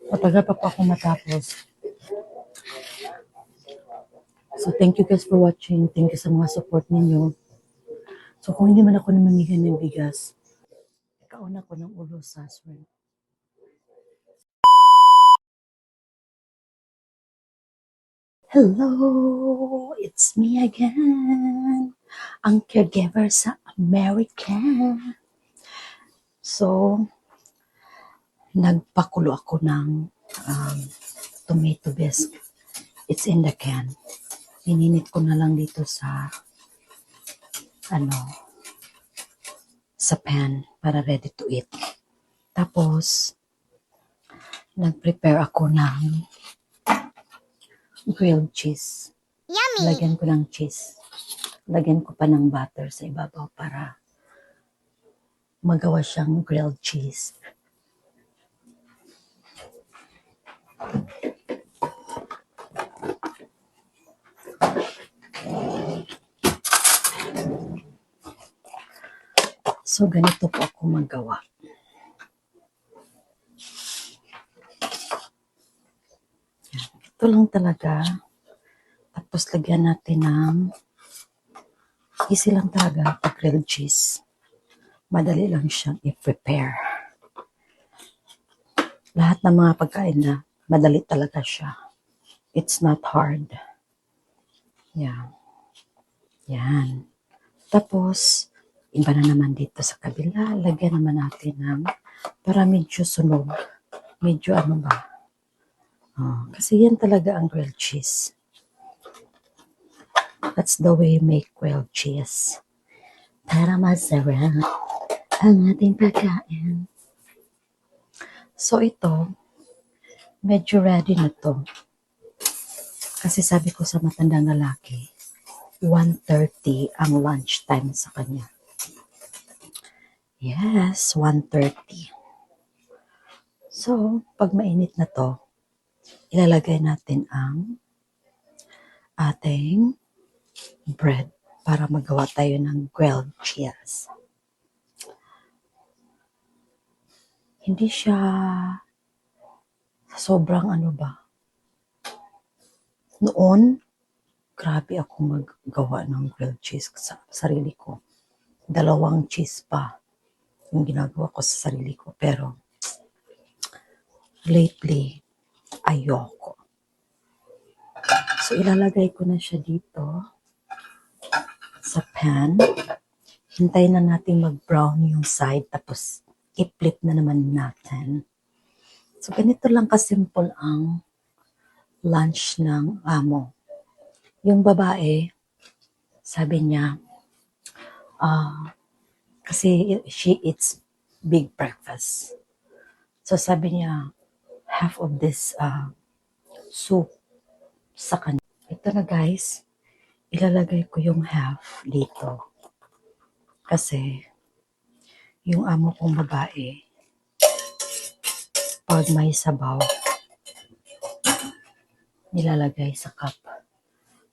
Matagal pa po ako matapos. So, thank you guys for watching. Thank you sa mga support ninyo. So, kung hindi man ako namamigay ng bigas, kauna ko ng ulo sa swing. Hello! It's me again! Ang caregiver sa America. So, nagpakulo ako ng tomato bisque. It's in the can. Ininit ko na lang dito sa sa pan para ready to eat. Tapos, nag-prepare ako ng grilled cheese. Yummy! Lagyan ko ng cheese. Lagyan ko pa ng butter sa ibabaw para magawa siyang grilled cheese. So, ganito po ako magawa. Yan. Ito lang talaga. Tapos, lagyan natin ng easy lang talaga pag grilled cheese. Madali lang siyang i-prepare. Lahat ng mga pagkain na madali talaga siya. It's not hard. Yan. Yan. Tapos, iba na naman dito sa kabila. Lagyan naman natin ng para medyo sunog. Medyo ano ba? Kasi yan talaga ang grilled cheese. That's the way you make grilled cheese. Para masarap ang ating pagkain. So ito, medyo ready na to. Kasi sabi ko sa matandang lalaki, 1:30 ang lunch time sa kanya. Yes, 1:30. So, pag mainit na to, ilalagay natin ang ating bread para magawa tayo ng grilled cheese. Hindi siya sobrang ano ba. Noon, grabe ako maggawa ng grilled cheese sa sarili ko. 2 cheese pa yung ginagawa ko sa sarili ko. Pero, lately, ayoko. So, ilalagay ko na siya dito sa pan. Hintayin na natin mag-brown yung side. Tapos, i-flip na naman natin. So, ganito lang kasimple ang lunch ng amo. Yung babae, sabi niya, kasi she eats big breakfast. So, sabi niya, half of this soup sa kanya. Ito na guys, ilalagay ko yung half dito. Kasi, yung amo kong babae, pag may sabaw, nilalagay sa cup.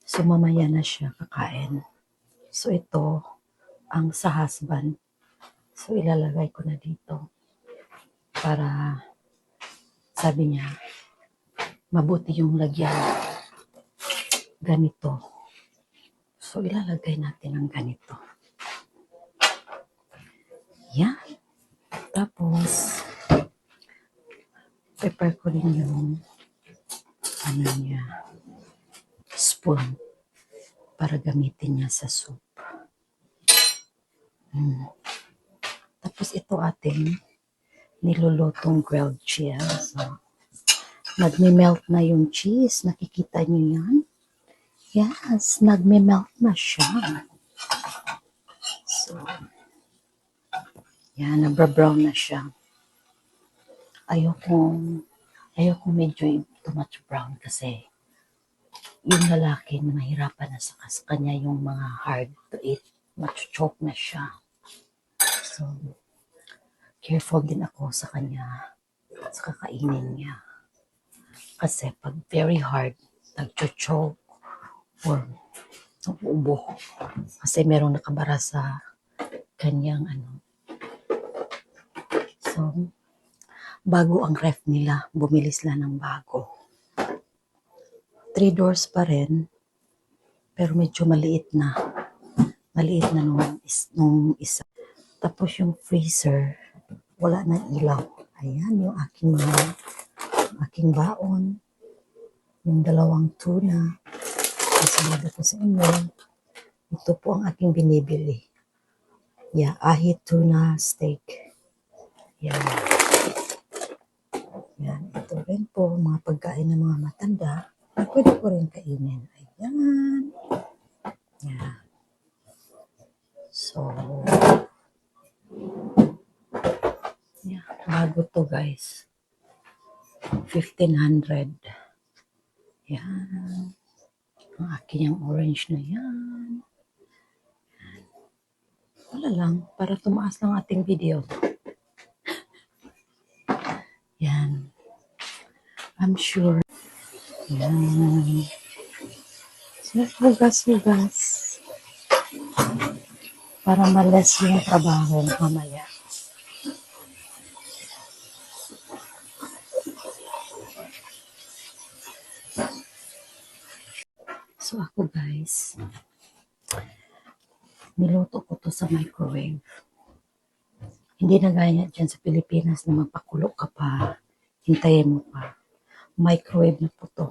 So, mamaya na siya kakain. So, ito, ang sa husband. So, ilalagay ko na dito. Para, sabi niya, mabuti yung lagyan. Ganito. So, ilalagay natin ang ganito. Yan. Tapos, prepare ko rin yung spoon para gamitin niya sa soup. Tapos ito ating nilulutong grilled cheese. So, nagme-melt na yung cheese. Nakikita niyo yan? Yes, nagme-melt na siya. So, yan, nabra-brown na siya. Ayoko medyo too much brown kasi yung lalaki na mahirapan na sa kanya yung mga hard to eat, machuchok na siya. So, careful din ako sa kanya sa kakainin niya. Kasi pag very hard, nagchuchok or ubo. Kasi merong nakabara sa kanyang So, bago ang ref nila. Bumili sila ng bago. 3 doors pa rin, pero medyo maliit na. Maliit na nung isa. Tapos yung freezer, wala na ilaw. Ayan yung aking baon. Yung 2 tuna. Sasabi ko sa inyo, ito po ang aking binibili. Yeah, ahi tuna steak. Yan. Yan. Ito rin po, mga pagkain ng mga matanda na pwede ko rin kainin. Ayan. Yan. So, yeah, bago to guys. 1,500. Yan. Ang akin yung orange na yan. Wala lang, para tumaas lang ating video. Yan. I'm sure. Yan. So, hugas-hugas. Para malas yung trabaho mamaya. So, ako guys, niluto ko to sa microwave. Hindi na gaya dyan sa Pilipinas na magpakulo ka pa, hintayin mo pa. Microwave na po to.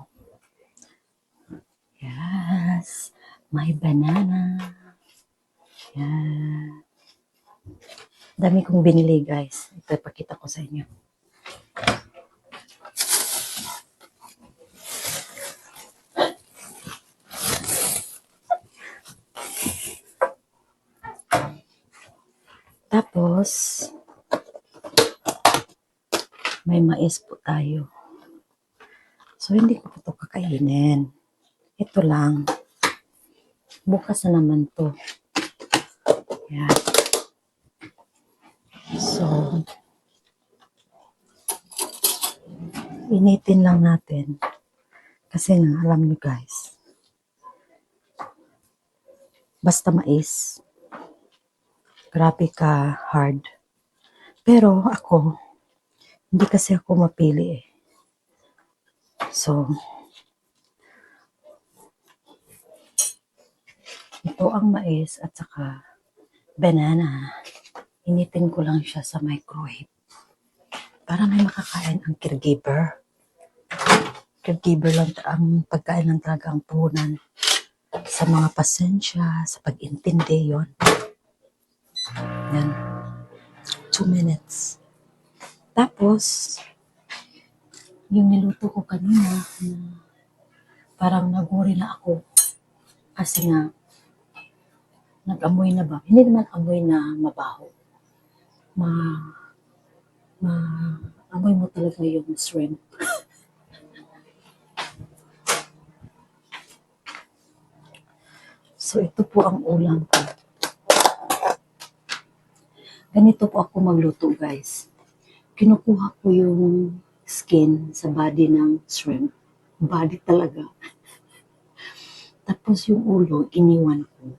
Yes, may banana. Yan. Dami kong binili guys. Ito ipakita ko sa inyo. Tapos, may mais po tayo. So, hindi ko po ito kakainin. Ito lang. Bukas na naman to. Yan. So, initin lang natin. Kasi nga, alam nyo guys, basta mais, grabe ka hard. Pero ako, hindi kasi ako mapili eh. So, ito ang mais at saka banana. Initin ko lang siya sa microwave. Para may makakain ang caregiver. Caregiver lang ang pagkain lang talaga ang puhunan. Sa mga pasensya, sa pag-intindi yon. Yan. 2 minutes. Tapos, yung niluto ko kanina, parang naguri na ako. Kasi nga, nag-amoy na ba? Hindi naman amoy na mabaho. Amoy mo talaga yung shrimp. So, ito po ang ulam ko. Ganito po ako magluto, guys. Kinukuha ko yung skin sa body ng shrimp. Body talaga. Tapos yung ulo, iniwan ko.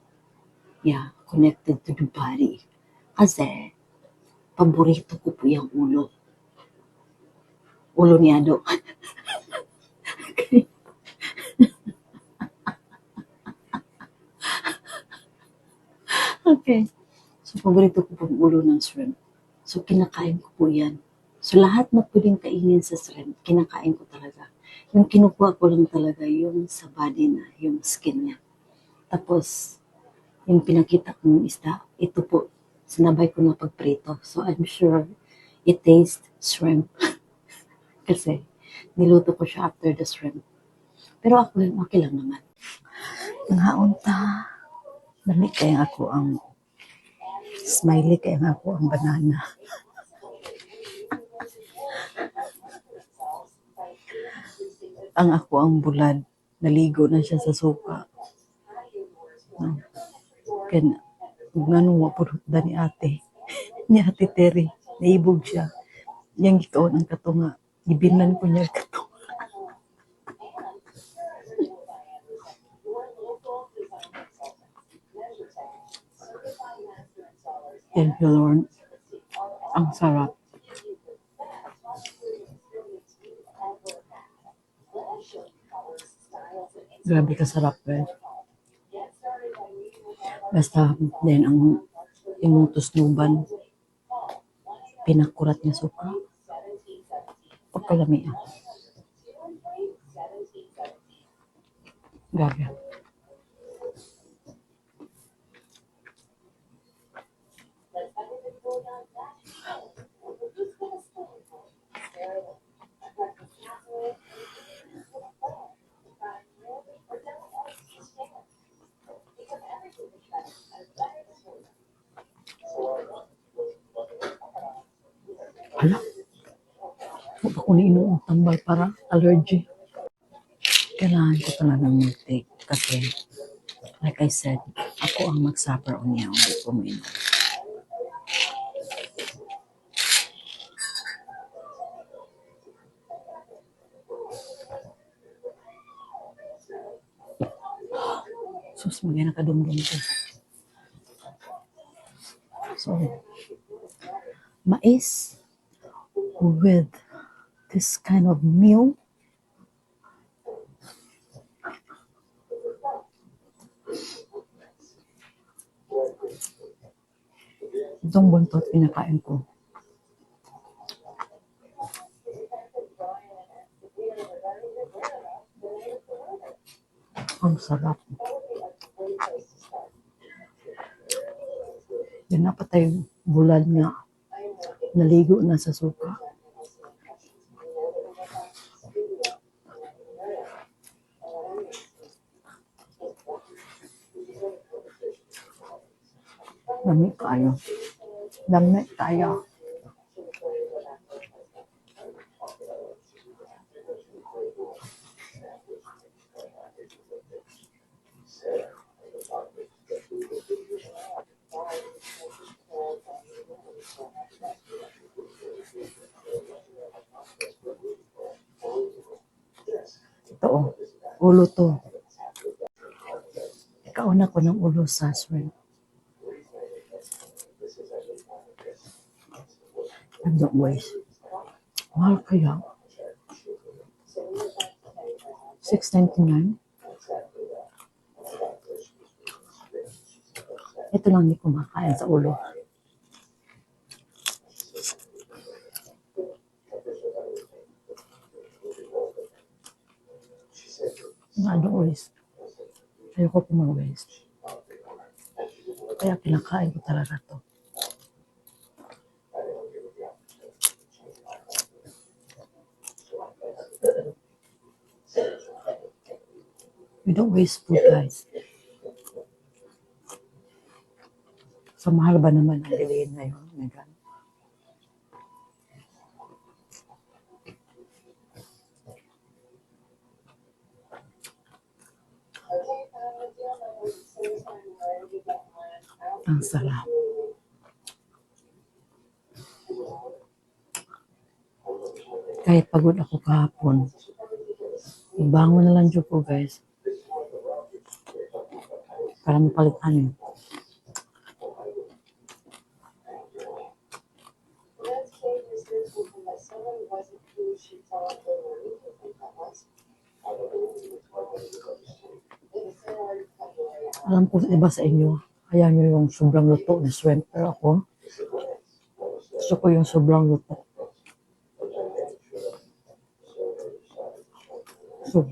Yeah, connected to the body. Kasi, paborito ko po yung ulo. Ulo ni Ado. Okay. So, paborito ko pong ulo ng shrimp. So, kinakain ko po yan. So, lahat na pwedeng kainin sa shrimp, kinakain ko talaga. Yung kinukuha ko lang talaga yung sa body na, yung skin niya. Tapos, yung pinakita kong isda, ito po, sinabay ko na pagprito. So, I'm sure it tastes shrimp. Kasi, niluto ko siya after the shrimp. Pero ako, okay lang naman. Nangaunta. Dami kaya ako ang smiley, kaya ako ang banana. Ang ako ang bulad. Naligo na siya sa suka. Kaya nga wapurot da ni ate. Ni ate Terry. Naibog siya. Yang ikaw ang katunga. Ibinan ko niya katunga. Thank you, Lord. Ang sarap. Grabe kasarap guys. Basta din ang yung tusnuban, pinakurat niya suka. Pagkalami ah. Grabe. Hala, huwag ako niinom ng tambal para allergy. Kailangan ko talagang mag-take kasi like I said, ako ang mag-suffer on niya kung hindi ko mainom. Sus, magay nakadumdum ko. So, mais with this kind of meal. Itong buntot pinakain ko. Ang sarap. Yan na patay bulad nga. Naligo na sa suka. Dami kayo. Dami tayo. Ito oh, ulo to. Kauna ko ng ulo sa shrimp. And don't waste. Mahal kaya. $6.99. Ito lang hindi ko makain sa ulo. I don't waste. Ayoko po mag-waste. Kaya pinakain ko talaga to. We don't waste food, guys. So, mahal ba naman ang bilihin ngayon, Megan? Ang sarap. Kahit pagod ako kahapon, bangon na lang dyan po, guys. Para mapalitan yun. Alam ko iba sa inyo, kaya nyo yung sobrang luto na shrimp. Pero ako, gusto ko yung sobrang luto. So,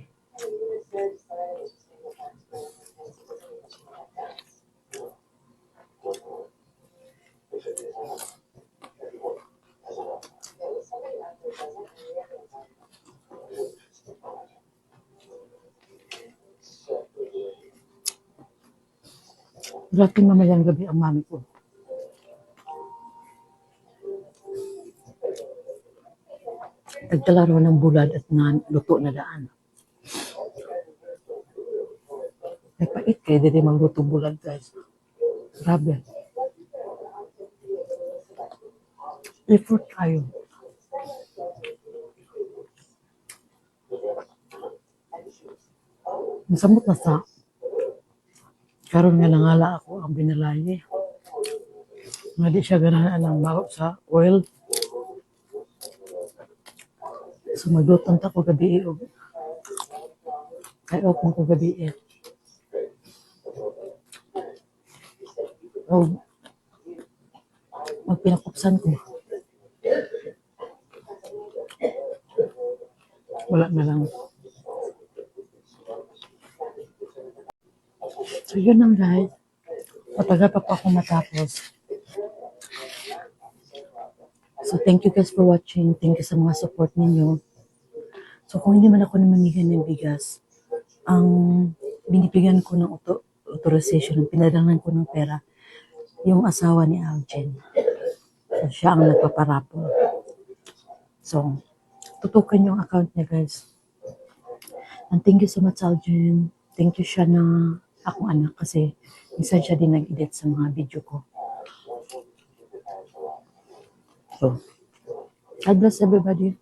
dating mamayang gabi ang mami ko. Nagkalaro ng bulad at luto na daan. May pait kayo, hindi magluto bulad, guys. Grabe. Effort kayo. Nasamot na sa karon nga nangala ako ang binalaye. Nga di siya ganahan ng mahot sa oil. So magluton ta ko gabi og Ay, open ko gabi eh. O, pinakupsan ko. Wala na lang. So, yun lang guys. Matagal pa ako matapos. So, thank you guys for watching. Thank you sa mga support ninyo. So, kung hindi man ako namamigay ng bigas, ang binibigyan ko ng authorization, pinadalan ko ng pera, yung asawa ni Aljen. So, siya ang nagpaparapol. So, tutukan yung account niya guys. And thank you so much Aljen. Thank you siya na akong anak kasi minsan siya din nag-edit sa mga video ko. So, God bless everybody.